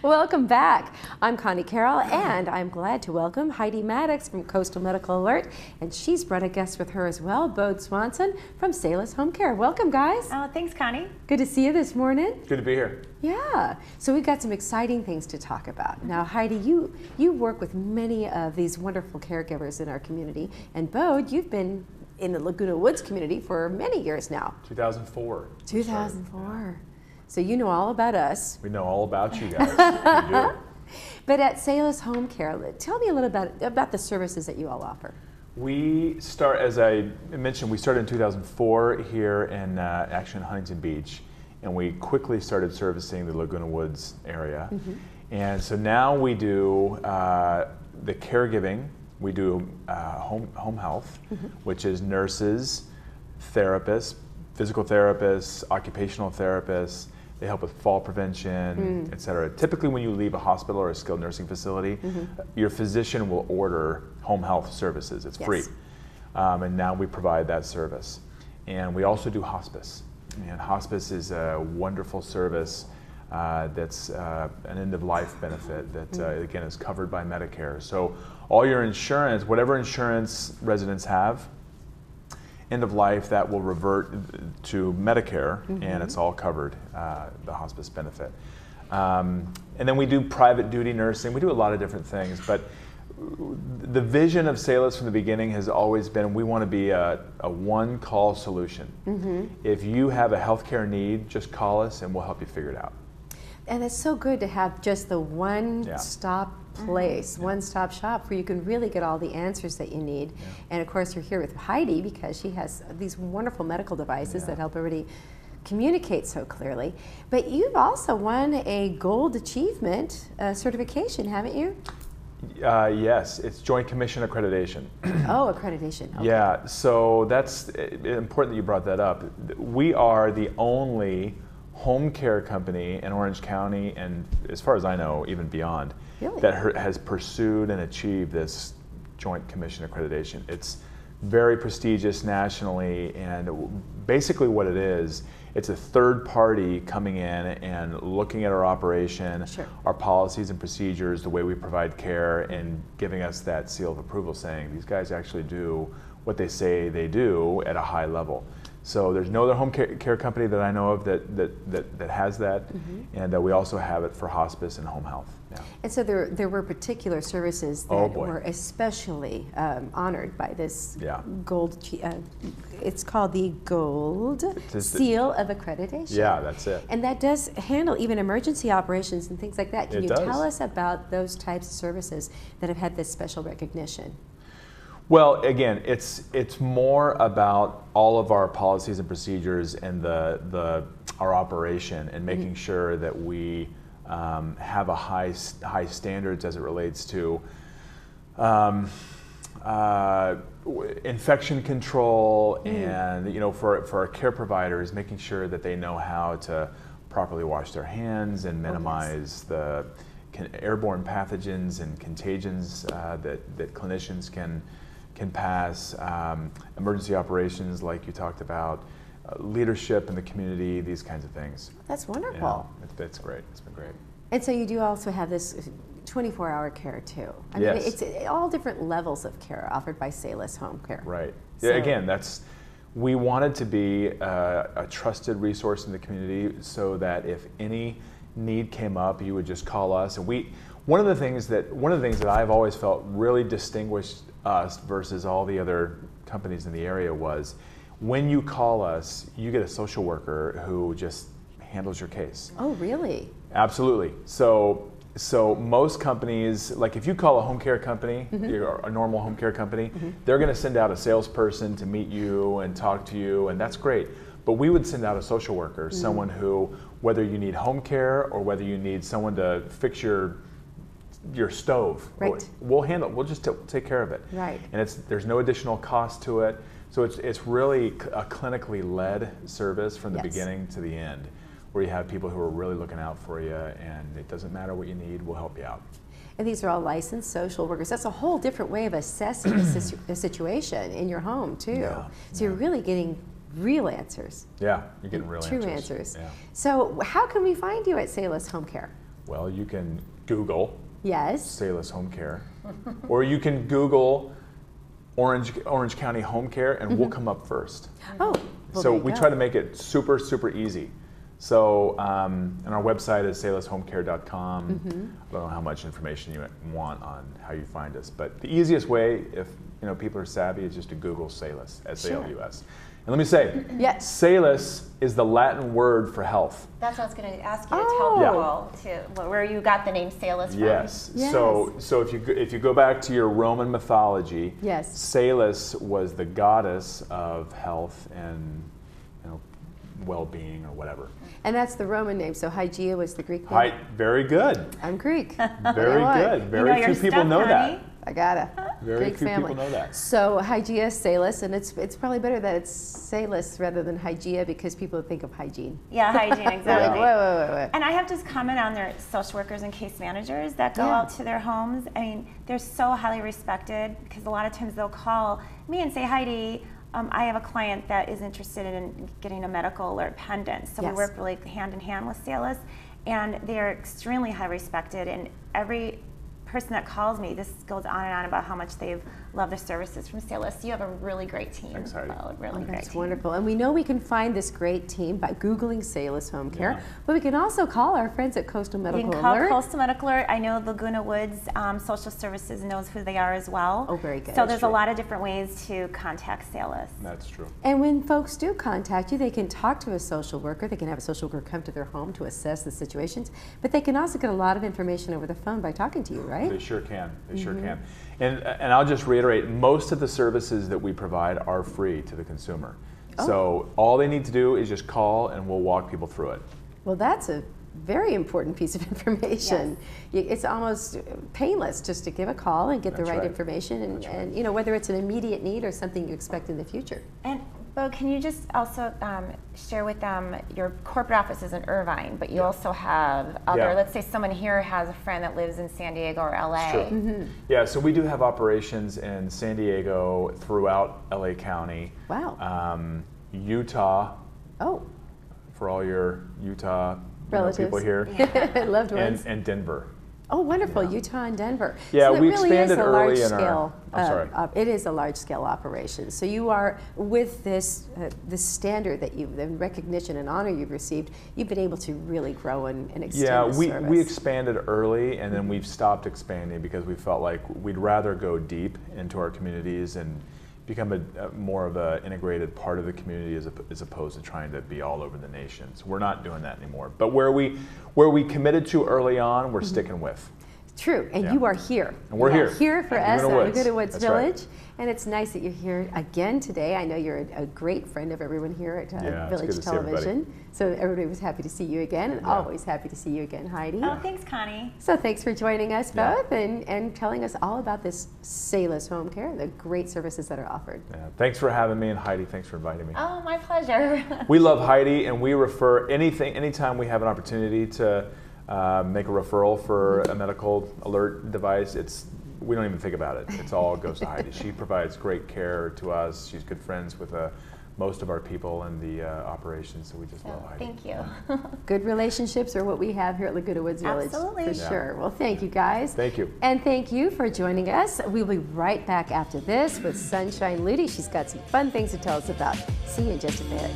Welcome back. I'm Connie Carroll, and I'm glad to welcome Heidi Maddox from Coastal Medical Alert, and she's brought a guest with her as well, Bode Swanson from Salus Home Care. Welcome, guys. Oh, thanks, Connie. Good to see you this morning. Good to be here. Yeah, so we've got some exciting things to talk about. Now, Heidi, you work with many of these wonderful caregivers in our community, and Bode, you've been in the Laguna Woods community for many years now. 2004. 2004. So you know all about us. We know all about you guys. We do. But at Salus Home Care, tell me a little bit about the services that you all offer. We start, as I mentioned, we started in 2004 here in actually in Huntington Beach, and we quickly started servicing the Laguna Woods area. Mm-hmm. And so now we do the caregiving. We do home health, mm-hmm. which is nurses, therapists, physical therapists, occupational therapists. They help with fall prevention, et cetera. Typically when you leave a hospital or a skilled nursing facility, mm-hmm. your physician will order home health services. It's free. And now we provide that service. And we also do hospice. And hospice is a wonderful service that's an end-of-life benefit that, again, is covered by Medicare. So all your insurance, whatever insurance residents have, end of life, that will revert to Medicare, mm-hmm. and it's all covered, the hospice benefit. And then we do private duty nursing. We do a lot of different things, but the vision of Salus from the beginning has always been we want to be a one-call solution. Mm-hmm. If you have a healthcare need, just call us and we'll help you figure it out. And it's so good to have just the one-stop place, one-stop shop where you can really get all the answers that you need. Yeah. And of course, you're here with Heidi because she has these wonderful medical devices that help everybody communicate so clearly. But you've also won a gold achievement certification, haven't you? Yes, it's Joint Commission accreditation. Oh, accreditation. Okay. Yeah, so that's important that you brought that up. We are the only home care company in Orange County, and as far as I know, even beyond, that has pursued and achieved this Joint Commission accreditation. It's very prestigious nationally, and basically what it is, it's a third party coming in and looking at our operation, our policies and procedures, the way we provide care, and giving us that seal of approval saying these guys actually do what they say they do at a high level. So there's no other home care company that I know of that has that, mm-hmm. and we also have it for hospice and home health. Yeah. And so there were particular services that were especially honored by this gold. It's called the Gold Seal of Accreditation. Yeah, that's it. And that does handle even emergency operations and things like that. Can you tell us about those types of services that have had this special recognition? Well, again, it's more about all of our policies and procedures and our operation and making sure that we have a high standards as it relates to infection control and for our care providers, making sure that they know how to properly wash their hands and minimize the airborne pathogens and contagions that clinicians can pass, emergency operations like you talked about, leadership in the community, these kinds of things. That's wonderful. It's great. It's been great. And so you do also have this 24-hour care too. I mean, it's all different levels of care offered by Salus Home Care. Right. So, again, we wanted to be a trusted resource in the community so that if any need came up, you would just call us. And one of the things that I've always felt really distinguished us versus all the other companies in the area was when you call us, you get a social worker who just handles your case. Oh, really? Absolutely. So most companies, like if you call a home care company, a normal home care company, they're going to send out a salesperson to meet you and talk to you, and that's great. But we would send out a social worker, someone who, whether you need home care or whether you need someone to fix your stove, we'll just take care of it. Right. And there's no additional cost to it. So it's really a clinically led service from the beginning to the end, where you have people who are really looking out for you, and it doesn't matter what you need, we'll help you out. And these are all licensed social workers. That's a whole different way of assessing a situation in your home too. Yeah, so you're really getting real answers. Yeah, you're getting real True answers. answers. Yeah. So how can we find you at Salis Home Care? Well, you can Google Salis Home Care, or you can Google Orange County Home Care, and we'll come up first. Oh, well, so we try to make it super, super easy. So, and our website is salishomecare.com. I don't know how much information you want on how you find us, but the easiest way, if people are savvy, is just to Google Salis, S-A-L-U-S. And let me say, Salis is the Latin word for health. That's what I was going to ask you to tell people where you got the name Salis from. Yes. So if you go back to your Roman mythology, Salis was the goddess of health and well-being or whatever. And that's the Roman name. So Hygeia was the Greek name. Very good. I'm Greek. Very good. Very few people know that. I gotta. Very Greek few family. people know that. So Hygeia, Salis, and it's probably better that it's Salis rather than Hygeia because people think of hygiene. Yeah, hygiene, exactly. Wait. And I have to comment on their social workers and case managers that go out to their homes. I mean, they're so highly respected because a lot of times they'll call me and say, Heidi, I have a client that is interested in getting a medical alert pendant. So we work really hand in hand with Salis, and they're extremely high respected. And every person that calls me, this goes on and on about how much they've loved the services from Salis. You have a really great team. Thanks, Heidi. That's wonderful. And we know we can find this great team by Googling Salis Home Care, but we can also call our friends at Coastal Medical Alert. You can call Coastal Medical Alert. I know Laguna Woods Social Services knows who they are as well. Oh, very good. So there's a lot of different ways to contact Salis. That's true. And when folks do contact you, they can talk to a social worker. They can have a social worker come to their home to assess the situations, but they can also get a lot of information over the phone by talking to you, right? They sure can. They sure can. And I'll just reiterate, most of the services that we provide are free to the consumer. So all they need to do is just call and we'll walk people through it. Well, that's a very important piece of information. It's almost painless just to give a call and get the right information and whether it's an immediate need or something you expect in the future. And Bo, can you just also share with them your corporate office is in Irvine, but you also have other, let's say someone here has a friend that lives in San Diego or LA. Sure. Yeah, so we do have operations in San Diego, throughout LA County. Wow. Utah. Oh. For all your Utah relatives, people here. Loved ones. And Denver. Oh, wonderful, Utah and Denver. Yeah, so we really expanded is a early large in scale, our, it is a large-scale operation. So you are, with this standard that you've, the recognition and honor you've received, you've been able to really grow and extend the service. We expanded early, and then we've stopped expanding because we felt like we'd rather go deep into our communities and become a more of an integrated part of the community as opposed to trying to be all over the nation. So we're not doing that anymore. But where we committed to early on, we're sticking with. True, and you are here. And we're here. Here for us at Laguna Woods Village. Right. And it's nice that you're here again today. I know you're a great friend of everyone here at Village Television. So everybody was happy to see you again, and always happy to see you again, Heidi. Oh, thanks, Connie. So thanks for joining us both and telling us all about this Salis Home Care, the great services that are offered. Yeah. Thanks for having me, and Heidi, thanks for inviting me. Oh, my pleasure. We love Heidi, and we refer anytime we have an opportunity to make a referral for a medical alert device, we don't even think about it. It all goes to Heidi. She provides great care to us. She's good friends with most of our people in the operations, so we just love Heidi. Thank you. Good relationships are what we have here at Laguna Woods Village. Absolutely. For sure. Well, thank you guys. Thank you. And thank you for joining us. We'll be right back after this with Sunshine Ludi. She's got some fun things to tell us about. See you in just a bit.